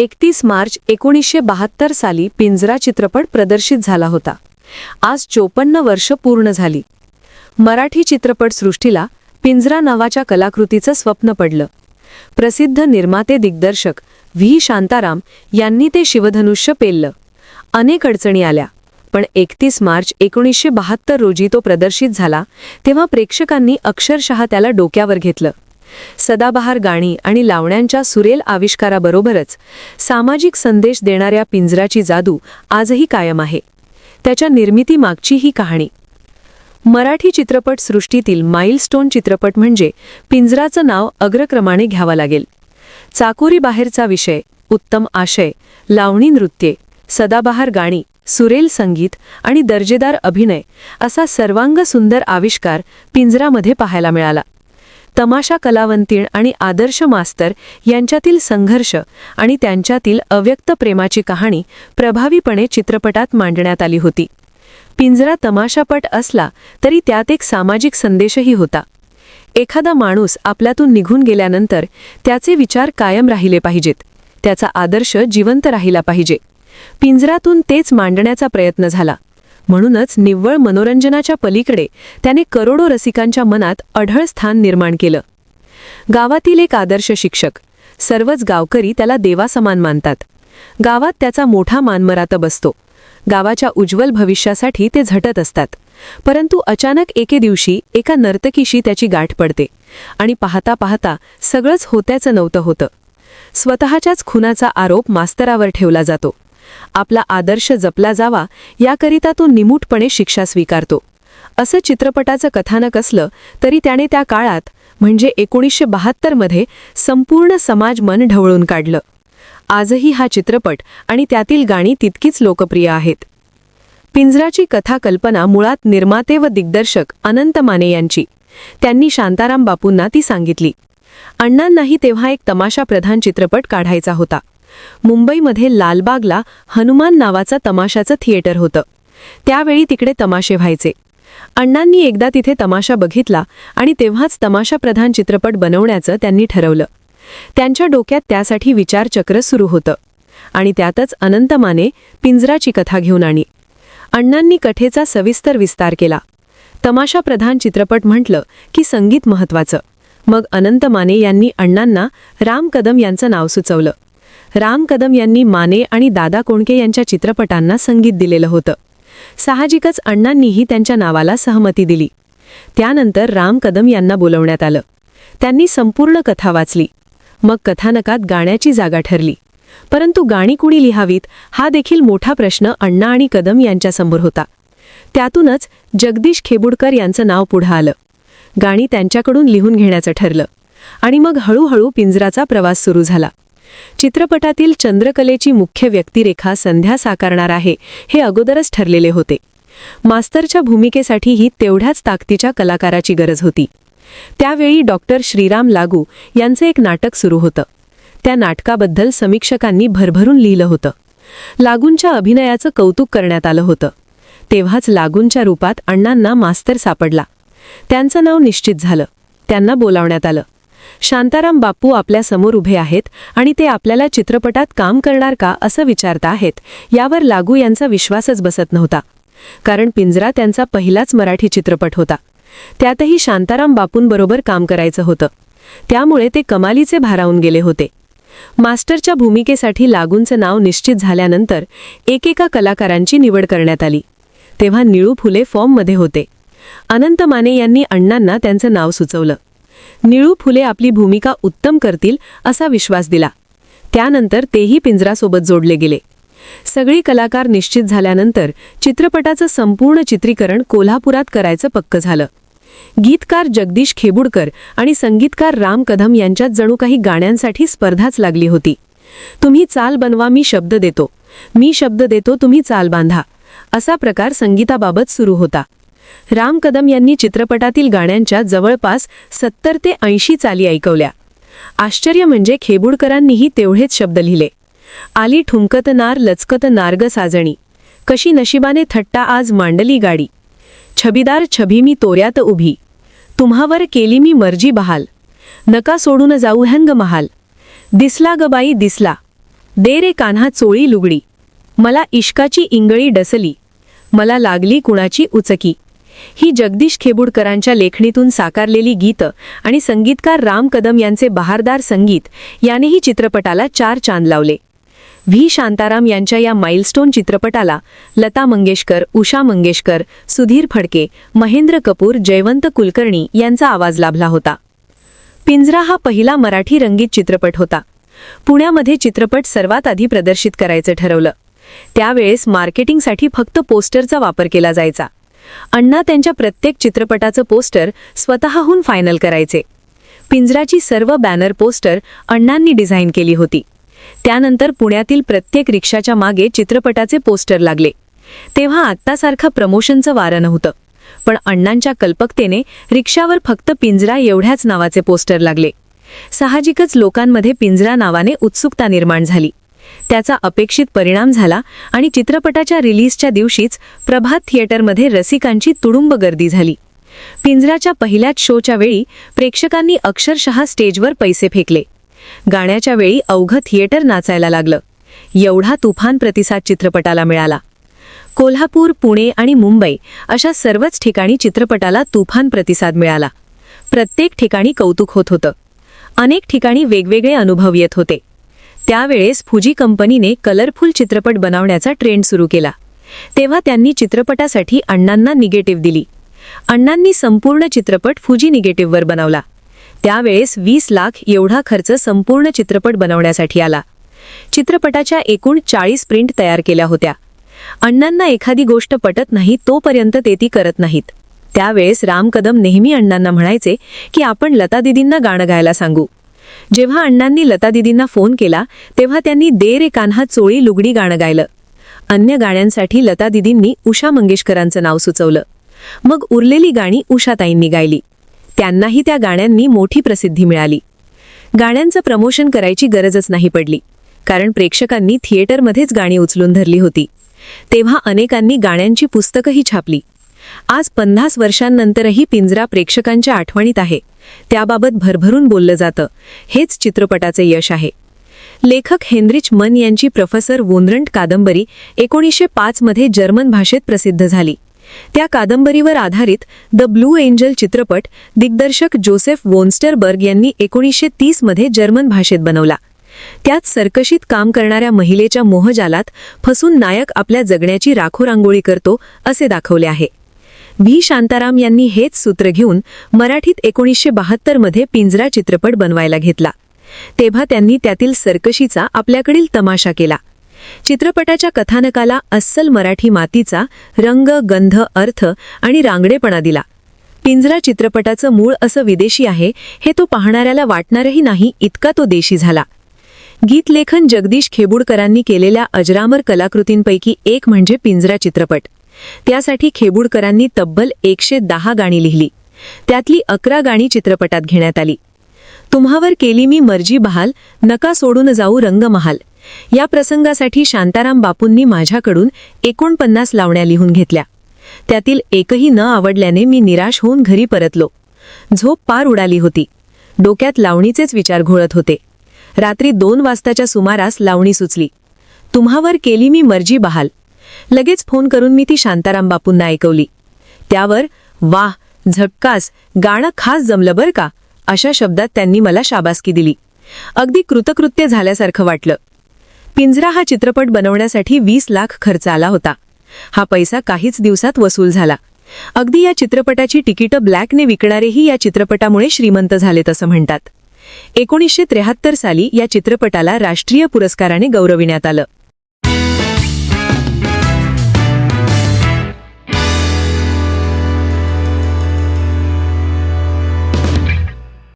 31 मार्च 1972 साली पिंजरा चित्रपट प्रदर्शित झाला होता. आज 54 वर्ष पूर्ण झाली. मराठी चित्रपटसृष्टीला पिंजरा नावाच्या कलाकृतीचं स्वप्न पडलं. प्रसिद्ध निर्माते दिग्दर्शक व्ही. शांताराम यांनी ते शिवधनुष्य पेललं. अनेक अडचणी आल्या, पण 31 मार्च 1972 रोजी तो प्रदर्शित झाला तेव्हा प्रेक्षकांनी अक्षरशः त्याला डोक्यावर घेतलं. सदाबहार गाणी आणि लावण्यांच्या सुरेल आविष्काराबरोबरच सामाजिक संदेश देणाऱ्या पिंजराची जादू आजही कायम आहे. त्याच्या निर्मितीमागची ही कहाणी. मराठी चित्रपटसृष्टीतील माइलस्टोन चित्रपट म्हणजे पिंजराचं नाव अग्रक्रमाने घ्यावं लागेल. चाकोरीबाहेरचा विषय, उत्तम आशय, लावणी नृत्ये, सदाबहार गाणी, सुरेल संगीत आणि दर्जेदार अभिनय असा सर्वांग सुंदर आविष्कार पिंजरामध्ये पाहायला मिळाला. तमाशा कलावंतीण आणि आदर्श मास्तर यांच्यातील संघर्ष आणि त्यांच्यातील अव्यक्त प्रेमाची कहाणी प्रभावीपणे चित्रपटात मांडण्यात आली होती. पिंजरा तमाशापट असला तरी त्यात एक सामाजिक संदेशही होता. एखादा माणूस आपल्यातून निघून गेल्यानंतर त्याचे विचार कायम राहिले पाहिजेत, त्याचा आदर्श जिवंत राहिला पाहिजे. पिंजरातून तेच मांडण्याचा प्रयत्न झाला. म्हणूनच निव्वळ मनोरंजनाच्या पलीकडे त्याने करोडो रसिकांच्या मनात अढळ स्थान निर्माण केलं. गावातील एक आदर्श शिक्षक, सर्वच गावकरी त्याला देवासमान मानतात. गावात त्याचा मोठा मानमरात बसतो. गावाच्या उज्ज्वल भविष्यासाठी ते झटत असतात. परंतु अचानक एके दिवशी एका नर्तकीशी त्याची गाठ पडते आणि पाहता पाहता सगळंच होत्याचं नव्हतं होतं. स्वतःच्याच खुनाचा आरोप मास्तरावर ठेवला जातो. आपला आदर्श जपला जावा याकरिता तो निमूटपणे शिक्षा स्वीकारतो. असं चित्रपटाचं कथानक असलं तरी त्याने त्या काळात म्हणजे 1972 मध्ये संपूर्ण समाज मन ढवळून काढलं. आजही हा चित्रपट आणि त्यातील गाणी तितकीच लोकप्रिय आहेत. पिंजराची कथा कल्पना मुळात निर्माते व दिग्दर्शक अनंत माने यांची. त्यांनी शांताराम बापूंना ती सांगितली. अण्णांनाही तेव्हा एक तमाशाप्रधान चित्रपट काढायचा होता. मुंबईमध्ये लालबागला हनुमान नावाचं तमाशाचं थिएटर होतं. त्यावेळी तिकडे तमाशे व्हायचे. अण्णांनी एकदा तिथे तमाशा बघितला आणि तेव्हाच तमाशाप्रधान चित्रपट बनवण्याचं त्यांनी ठरवलं. त्यांच्या डोक्यात त्यासाठी विचारचक्र सुरू होतं आणि त्यातच अनंत माने पिंजराची कथा घेऊन आली. अण्णांनी कथेचा सविस्तर विस्तार केला. तमाशाप्रधान चित्रपट म्हटलं की संगीत महत्त्वाचं. मग अनंत माने यांनी अण्णांना राम कदम यांचं नाव सुचवलं. राम कदम यांनी माने आणि दादा कोंडके यांच्या चित्रपटांना संगीत दिलेलं होतं. साहजिकच अण्णांनीही त्यांच्या नावाला सहमती दिली. त्यानंतर राम कदम यांना बोलवण्यात आलं. त्यांनी संपूर्ण कथा वाचली. मग कथानकात गाण्याची जागा ठरली. परंतु गाणी कुणी लिहावीत हा देखील मोठा प्रश्न अण्णा आणि कदम यांच्यासमोर होता. त्यातूनच जगदीश खेबुडकर यांचं नाव पुढं आलं. गाणी त्यांच्याकडून लिहून घेण्याचं ठरलं आणि मग हळूहळू पिंजराचा प्रवास सुरू झाला. चित्रपटातील चंद्रकलेची मुख्य व्यक्तिरेखा संध्या साकारणार आहे हे अगोदरच ठरलेले होते. मास्तरच्या भूमिकेसाठीही तेवढ्याच ताकदीच्या कलाकाराची गरज होती. त्यावेळी डॉक्टर श्रीराम लागू यांचं एक नाटक सुरू होतं. त्या नाटकाबद्दल समीक्षकांनी भरभरून लिहिलं होतं. लागूंच्या अभिनयाचं कौतुक करण्यात आलं होतं. तेव्हाच लागूंच्या रूपात अण्णांना मास्तर सापडला. त्यांचं नाव निश्चित झालं. त्यांना बोलावण्यात आलं. शांताराम बापू आपल्या समोर उभे आहेत आणि ते आपल्याला चित्रपटात काम करणार का असं विचारता आहेत. यावर लागू यांचा विश्वासच बसत नव्हता. कारण पिंजरा त्यांचा पहिलाच मराठी चित्रपट होता. त्यातही शांताराम बापूंबरोबर काम करायचं होतं. त्यामुळे ते कमालीचे भारावून गेले होते. मास्टरच्या भूमिकेसाठी लागूंचं नाव निश्चित झाल्यानंतर एकेका कलाकारांची निवड करण्यात आली. तेव्हा निळू फुले फॉर्ममध्ये होते. अनंत माने यांनी अण्णांना त्यांचं नाव सुचवलं. निळू फुले आपली भूमिका उत्तम करतील असा विश्वास दिला. त्यानंतर तेही पिंजरासोबत जोडले गेले. सगळी कलाकार निश्चित झाल्यानंतर चित्रपटाचं संपूर्ण चित्रीकरण कोल्हापुरात करायचं पक्क झालं. गीतकार जगदीश खेबुडकर आणि संगीतकार राम कदम यांच्यात जणू काही गाण्यांसाठी स्पर्धाच लागली होती. तुम्ही चाल बनवा, मी शब्द देतो, मी शब्द देतो, तुम्ही चाल बांधा, असा प्रकार संगीताबाबत सुरू होता. राम कदम यांनी चित्रपटातील गाण्यांच्या जवळपास 70 ते 80 चाली ऐकवल्या. आश्चर्य म्हणजे खेबुडकरांनीही तेवढेच शब्द लिहिले. आली ठुमकत नार लचकत नार्ग साजणी, कशी नशिबाने थट्टा आज मांडली गाडी, छबीदार छबी मी तोऱ्यात उभी, तुम्हावर केली मी मर्जी बहाल, नका सोडून जाऊ हंग महाल, दिसला ग बाई दिसला, दे रे कान्हा चोळी लुगडी, मला इश्काची इंगळी डसली, मला लागली कुणाची उचकी, ही जगदीश खेबुडकरांच्या लेखणीतून साकारलेली गीतं आणि संगीतकार राम कदम यांचे बहारदार संगीत यानेही चित्रपटाला 4 चांद लावले. व्ही शांताराम यांच्या या माइलस्टोन चित्रपटाला लता मंगेशकर, उषा मंगेशकर, सुधीर फडके, महेंद्र कपूर, जयवंत कुलकर्णी यांचा आवाज लाभला होता. पिंजरा हा पहिला मराठी रंगीत चित्रपट होता. पुण्यामध्ये चित्रपट सर्वात आधी प्रदर्शित करायचं ठरवलं. त्यावेळेस मार्केटिंगसाठी फक्त पोस्टरचा वापर केला जायचा. अण्णा त्यांच्या प्रत्येक चित्रपटाचं पोस्टर स्वतःहून फायनल करायचे. पिंजराची सर्व बॅनर पोस्टर अण्णांनी डिझाईन केली होती. त्यानंतर पुण्यातील प्रत्येक रिक्षाच्या मागे चित्रपटाचे पोस्टर लागले. तेव्हा आत्तासारखं प्रमोशनचं वारं नव्हतं, पण अण्णांच्या कल्पकतेने रिक्षावर फक्त पिंजरा एवढ्याच नावाचे पोस्टर लागले. साहजिकच लोकांमध्ये पिंजरा नावाने उत्सुकता निर्माण झाली. त्याचा अपेक्षित परिणाम झाला आणि चित्रपटाच्या रिलीजच्या दिवशीच प्रभात थिएटरमध्ये रसिकांची तुडुंब गर्दी झाली. पिंजराच्या पहिल्याच शोच्या वेळी प्रेक्षकांनी अक्षरशः स्टेजवर पैसे फेकले. गाण्याच्या वेळी अवघं थिएटर नाचायला लागलं. एवढा तुफान प्रतिसाद चित्रपटाला मिळाला. कोल्हापूर, पुणे आणि मुंबई अशा सर्वच ठिकाणी चित्रपटाला तुफान प्रतिसाद मिळाला. प्रत्येक ठिकाणी कौतुक होत होतं. अनेक ठिकाणी वेगवेगळे अनुभव येत होते. त्यावेळेस फुजी कंपनीने कलरफुल चित्रपट बनवण्याचा ट्रेंड सुरू केला. तेव्हा त्यांनी चित्रपटासाठी अण्णांना निगेटिव्ह दिली. अण्णांनी संपूर्ण चित्रपट फुजी निगेटिव्हवर बनवला. त्यावेळेस 20 लाख एवढा खर्च संपूर्ण चित्रपट बनवण्यासाठी आला. चित्रपटाच्या एकूण 40 प्रिंट तयार केल्या होत्या. अण्णांना एखादी गोष्ट पटत नाही तोपर्यंत ते ती करत नाहीत. त्यावेळेस राम कदम नेहमी अण्णांना म्हणायचे की आपण लता दीदींना गाणं गायला सांगू. जेव्हा अण्णांनी लता दीदींना फोन केला तेव्हा त्यांनी दे रे कान्हा चोळी लुगडी गाणं गायलं. अन्य गाण्यांसाठी लता दीदींनी उषा मंगेशकरांचं नाव सुचवलं. मग उरलेली गाणी उषाताईंनी गायली. त्यांनाही त्या गाण्यांनी मोठी प्रसिद्धी मिळाली. गाण्यांचं प्रमोशन करायची गरजच नाही पडली, कारण प्रेक्षकांनी थिएटरमध्येच गाणी उचलून धरली होती. तेव्हा अनेकांनी गाण्यांची पुस्तकंही छापली. आज 50 वर्षांनंतरही पिंजरा प्रेक्षकांच्या आठवणीत आहे. त्याबाबत भरभरून बोललं जातं. हेच चित्रपटाचे यश आहे. लेखक हेनरिच मन यांची प्रोफेसर वोनरंट कादंबरी 1905 मध्ये जर्मन भाषेत प्रसिद्ध झाली. त्या कादंबरीवर आधारित द ब्लू एंजल चित्रपट दिग्दर्शक जोसेफ वोन्स्टरबर्ग यांनी 1930 मध्ये जर्मन भाषेत बनवला. त्यात सर्कशीत काम करणाऱ्या महिलेच्या मोहजालात फसून नायक आपल्या जगण्याची राखोरांगोळी करतो असे दाखवले आहे. व्ही शांताराम यांनी हेच सूत्र घेऊन मराठीत 1972 मध्ये पिंजरा चित्रपट बनवायला घेतला. तेव्हा त्यांनी त्यातील सर्कशीचा आपल्याकडील तमाशा केला. चित्रपटाच्या कथानकाला अस्सल मराठी मातीचा रंग, गंध, अर्थ आणि रांगडेपणा दिला. पिंजरा चित्रपटाचं मूळ असं विदेशी आहे हे तो पाहणाऱ्याला वाटणारही नाही, इतका तो देशी झाला. गीतलेखन जगदीश खेबुडकरांनी केलेल्या अजरामर कलाकृतींपैकी एक म्हणजे पिंजरा चित्रपट. त्यासाठी खेबुडकरांनी तब्बल 110 गाणी लिहिली. त्यातली 11 गाणी चित्रपटात घेण्यात आली. तुम्हावर केली मी मर्जी बहाल, नका सोडून जाऊ रंगमहाल या प्रसंगासाठी शांताराम बापूंनी माझ्याकडून 49 लावण्या लिहून घेतल्या. त्यातील एकही न आवडल्याने मी निराश होऊन घरी परतलो. झोप पार उडाली होती. डोक्यात लावणीचेच विचार घोळत होते. रात्री 2 वाजताच्या सुमारास लावणी सुचली. तुम्हावर केली मी मर्जी बहाल. लगेच फोन करून मी ती शांताराम बापूंना ऐकवली. त्यावर वाह, झक्कास, गाणं खास जमलं बरं का, अशा शब्दात त्यांनी मला शाबासकी दिली. अगदी कृतकृत्य झाल्यासारखं वाटलं. पिंजरा हा चित्रपट बनवण्यासाठी 20 लाख खर्च आला होता. हा पैसा काहीच दिवसात वसूल झाला. अगदी या चित्रपटाची तिकीटं ब्लॅकने विकणारेही या चित्रपटामुळे श्रीमंत झालेत असं म्हणतात. 1973 साली या चित्रपटाला राष्ट्रीय पुरस्काराने गौरविण्यात आलं.